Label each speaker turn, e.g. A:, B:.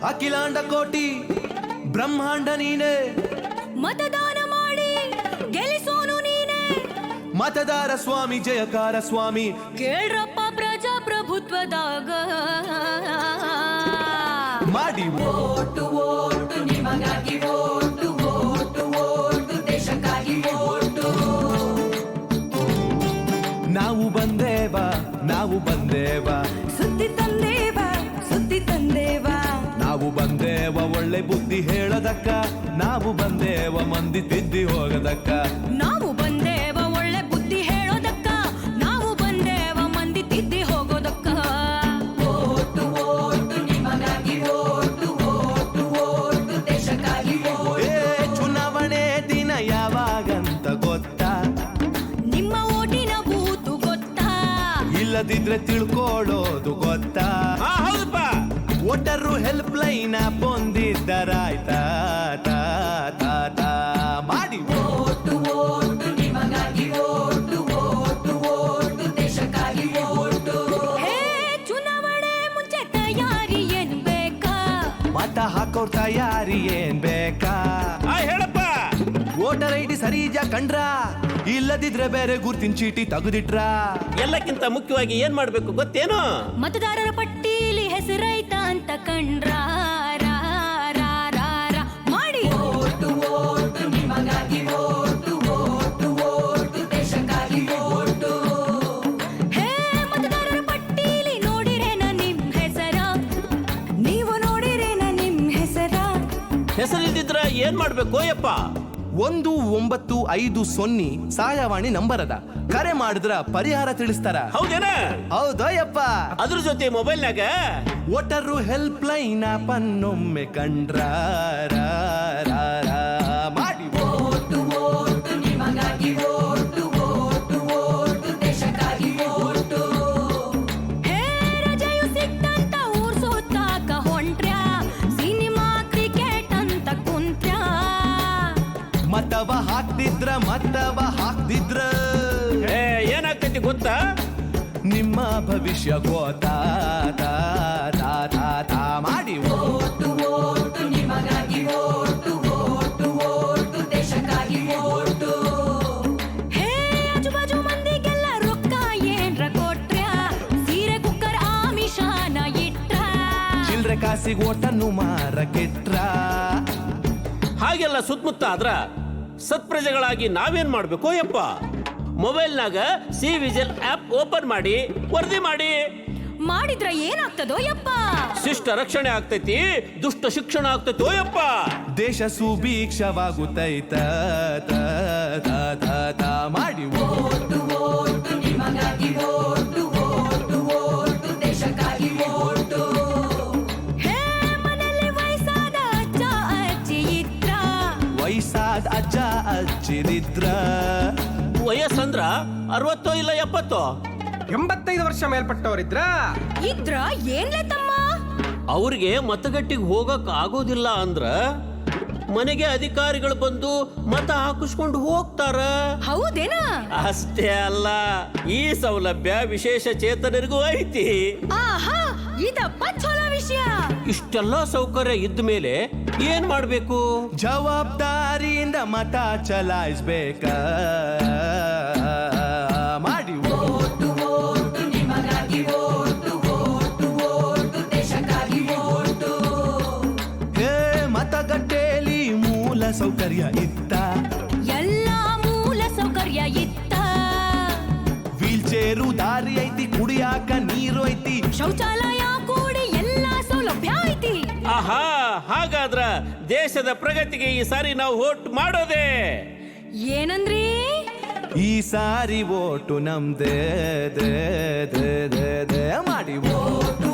A: ಅಖಿಲಾಂಡ ಕೋಟಿ ಬ್ರಹ್ಮಾಂಡ ನೀನೆ,
B: ಮತದಾನ ಮಾಡಿ ಗೆಲ್ಲಿಸೋನು ನೀನೆ,
A: ಮತದಾರ ಸ್ವಾಮಿ ಜಯಕಾರ ಸ್ವಾಮಿ,
B: ಕೇಳ್ರಪ್ಪ ಪ್ರಜಾಪ್ರಭುತ್ವದಾಗ
A: ಮಾಡಿ
C: ಓಟು ಓಟು ನಿಮಗಾಗಿ ಓಟು ಓಟು ಓಟು ದೇಶಕ್ಕಾಗಿ ಓಟು.
A: ನಾವು ಬಂದೇವ ನಾವು ಬಂದೇವ,
B: ಸುದ್ದಿ ತಂದೇವ ಸುದ್ದಿ ತಂದೇವ,
A: ನಾವು ಬಂದೇವ ಒಳ್ಳೆ ಬುದ್ಧಿ ಹೇಳದಕ್ಕ, ನಾವು ಬಂದೇವ ಮಂದಿ ತಿದ್ದಿ ಹೋಗದಕ್ಕ,
B: ನಾವು ಬಂದೇವ ಒಳ್ಳೆ ಬುದ್ಧಿ ಹೇಳೋದಕ್ಕ, ನಾವು ಬಂದೇವ ಮಂದಿ ತಿದ್ದಿ ಹೋಗೋದಕ್ಕ.
C: ಓಟು ಓಟು ನಿಮಗಾಗಿ ಓಟು ಓಟು ಓಟು ದೇಶಕ್ಕಾಗಿ ಓಟು.
A: ಚುನಾವಣೆ ದಿನ ಯಾವಾಗಂತ ಗೊತ್ತಾ?
B: ನಿಮ್ಮ ಓಟಿನ ಬೂತು ಗೊತ್ತಾ?
A: ಇಲ್ಲದಿದ್ರೆ ತಿಳ್ಕೊಳ್ಳೋದು ಗೊತ್ತಾ?
D: ಹೌದಪ್ಪ.
A: ವೋಟರು ಹೆಲ್ಪ್ ಲೈನ್ ಬಂದಿದ್ದರಾಯ್ತಾ ತಾ ತಾ ತಾ ಮಾಡಿ
C: ಓಟು ಓಟು ನಿಮಗಾಗಿ ಓಟು ಓಟು ಓಟು ದೇಶಕ್ಕಾಗಿ ಓಟು.
B: ಹೇ ಚುನಾವಣೆ ಮುಂಚೆ ತಯಾರಿ ಏನ್ ಬೇಕಾ?
A: ಮತ ಹಾಕೋರ್ ತಯಾರಿ ಏನ್ ಬೇಕಾ?
D: ಹೇಳಪ್ಪ.
A: ವೋಟರ್ ಐಡಿ ಸರಿಜ ಕಂಡ್ರ, ಇಲ್ಲದಿದ್ರೆ ಬೇರೆ ಗುರ್ತಿನ ಚೀಟಿ ತೆಗೆದಿಟ್ರ.
D: ಎಲ್ಲಕ್ಕಿಂತ ಮುಖ್ಯವಾಗಿ ಏನ್ ಮಾಡ್ಬೇಕು ಗೊತ್ತೇನು?
B: ಮತದಾರರ ಪಟ್ಟೀಲಿ ಹೆಸರೈತ ಅಂತ ಕಂಡ್ರ ರಾ, ರಾ, ರಾ, ರಾ ಮಾಡಿ.
C: ಓಟು ಓಟು ನಿಮಗಾಗಿ ಓಟು ಓಟು ಓಟು ದೇಶಕ್ಕಾಗಿ ಓಟು.
B: ಹೇ ಮತದಾರರ ಪಟ್ಟೀಲಿ ನೋಡಿರೇನ ನಿಮ್ ಹೆಸರ? ನೀವು ನೋಡಿರೇನ ನಿಮ್ ಹೆಸರ?
D: ಹೆಸರಿಲ್ದಿದ್ರ ಏನ್ ಮಾಡ್ಬೇಕು ಯಪ್ಪ?
A: 1950 ಸಹಾಯವಾಣಿ ನಂಬರ್ ಅದ, ಕರೆ ಮಾಡಿದ್ರ ಪರಿಹಾರ ತಿಳಿಸ್ತಾರ.
D: ಹೌದೇನ?
A: ಹೌದಯ್ಯಪ್ಪ.
D: ಅದ್ರ ಜೊತೆ ಮೊಬೈಲ್ನಾಗ
A: ವೋಟರು ಹೆಲ್ಪ್ ಲೈನ್ ಪನ್ನೊಮ್ಮೆ ಕಂಡ್ರ ರಾ, ರಾ, ರಾ ಮಾಡಿ.
C: ಓಟು ಓಟು ನಿಮಗಾಗಿ ಓಟು ಓಟು ಓಟು ದೇಶಕ್ಕಾಗಿ ಓಟು.
B: ಹೇ ರಜೆಯು ಸಿಕ್ತಂತ ಊರ್ ಸುತ್ತಾಕ ಹೊಂಟ್ರ್ಯಾ, ಸಿನಿಮಾ ಕ್ರಿಕೆಟ್ ಅಂತ ಕುಂತ್ರ್ಯಾ,
A: ಮತವ ಹಾಕ್ತಿದ್ರ
D: ಏನಾಗ್ತೈತಿ ಗೊತ್ತಾ?
A: ನಿಮ್ಮ ಭವಿಷ್ಯ ಗೋತಾ ತಾ ತಾ ತಾ ತಾ ಮಾಡಿ.
C: ಓಟು ಓಟು ನಿಮಗಾಗಿ ಓಟು ಓಟು ಓಟು ದೇಶಕ್ಕಾಗಿ ಓಟು.
B: ಹೇ ಆಜುಬಾಜು ಮಂದಿಗೆಲ್ಲ ರೊಕ್ಕ ಏನ್ರ ಕೊಟ್ರ್ಯಾ, ಸೀರೆ ಕುಕ್ಕರ್ ಆಮಿಷಾನ ಇಟ್ರ,
A: ಚಿಲ್ರೆ ಕಾಸಿಗೆ ಓಟನ್ನು ಮಾರಕೆಟ್ರ.
D: ಹಾಗೆಲ್ಲ ಸುತ್ತಮುತ್ತ ಆದ್ರ ಸತ್ಪ್ರಜೆಗಳಾಗಿ ನಾವೇನ್ ಮಾಡ್ಬೇಕು ಯಪ್ಪ? ಮೊಬೈಲ್ನಾಗ ಸಿ ವಿಜಿಲ್ ಆಪ್ ಓಪನ್ ಮಾಡಿ ವರದಿ ಮಾಡಿ.
B: ಮಾಡಿದ್ರ ಏನಾಗ್ತದೋ ಯಪ್ಪ?
D: ಶಿಷ್ಟ ರಕ್ಷಣೆ ಆಗ್ತೈತಿ, ದುಷ್ಟ ಶಿಕ್ಷಣ ಆಗ್ತೈತೋ ಯಪ್ಪ.
A: ದೇಶ ಸುಭೀಕ್ಷವಾಗುತ್ತೈತ ತಾ ತಾ ತಾ ತಾ ಮಾಡಿ.
C: ಓಟು ಓಟು ನಿಮಗಾಗಿ ಓಟು ಓಟು ಓಟು ದೇಶಕ್ಕಾಗಿ ಓಟು.
B: ಹೇ ಮನೆಯಲ್ಲಿ ವಯಸ್ಸಾದ ಅಜ್ಜ ಅಜ್ಜಿ ಇದ್ರ,
A: ವಯಸ್ಸಾದ ಅಜ್ಜ ಅಜ್ಜಿರಿದ್ರ,
D: ವಯಸ್ಸಂದ್ರ 60 ಇಲ್ಲ 70?
E: 85 ವರ್ಷ ಮೇಲ್ಪಟ್ಟವರಿದ್ರ
B: ಇದ್ರ ಏನ್ಲೆ ತಮ್ಮ?
D: ಅವ್ರಿಗೆ ಮತಗಟ್ಟಿಗೆ ಹೋಗಕ್ ಆಗೋದಿಲ್ಲ ಅಂದ್ರ ಮನೆಗೆ ಅಧಿಕಾರಿಗಳು ಬಂದು ಮತ ಹಾಕಿಸ್ಕೊಂಡು ಹೋಗ್ತಾರ.
B: ಹೌದೇನಾ?
D: ಅಷ್ಟೇ ಅಲ್ಲ, ಈ ಸೌಲಭ್ಯ ವಿಶೇಷ ಚೇತನರಿಗೂ ಐತಿ.
B: ಆಹಾ, ಇದಪ್ಪ ಚಲೋ ವಿಷಯ.
D: ಇಷ್ಟೆಲ್ಲ ಸೌಕರ್ಯ ಇದ್ದ ಮೇಲೆ ಏನ್ ಮಾಡ್ಬೇಕು?
A: ಜವಾಬ್ದಾರಿಯಿಂದ ಮತ ಚಲಾಯಿಸ್ಬೇಕ ಮಾಡಿ.
C: ಓಟು ಓಟು ನಿಮಗಾಗಿ ಓಟು ಓಟು ಓಟು ದೇಶಕ್ಕಾಗಿ ಓಟು.
A: ಹೇ ಮತಗಟ್ಟೆಯಲ್ಲಿ ಮೂಲ ಸೌಕರ್ಯ ಇತ್ತ,
B: ಎಲ್ಲಾ ಮೂಲ ಸೌಕರ್ಯ ಇತ್ತ,
A: ವೀಲ್ ಚೇರು ದಾರಿ ಐತಿ, ಕುಡಿಯಾಕ ನೀರು ಐತಿ,
B: ಶೌಚಾಲಯ ಕೂಡಿ ಎಲ್ಲಾ ಸೌಲಭ್ಯ ಐತಿ.
D: ಆಹಾ, ಹಾಗಾದ್ರ ದೇಶದ ಪ್ರಗತಿಗೆ ಈ ಸಾರಿ ನಾವು ವೋಟ್ ಮಾಡೋದೇ.
B: ಏನಂದ್ರಿ?
A: ಈ ಸಾರಿ ಓಟು ನಮ್ದೇ ದೇ ದೇ ದೇ ದೇ ಮಾಡಿ.
C: ಓಟು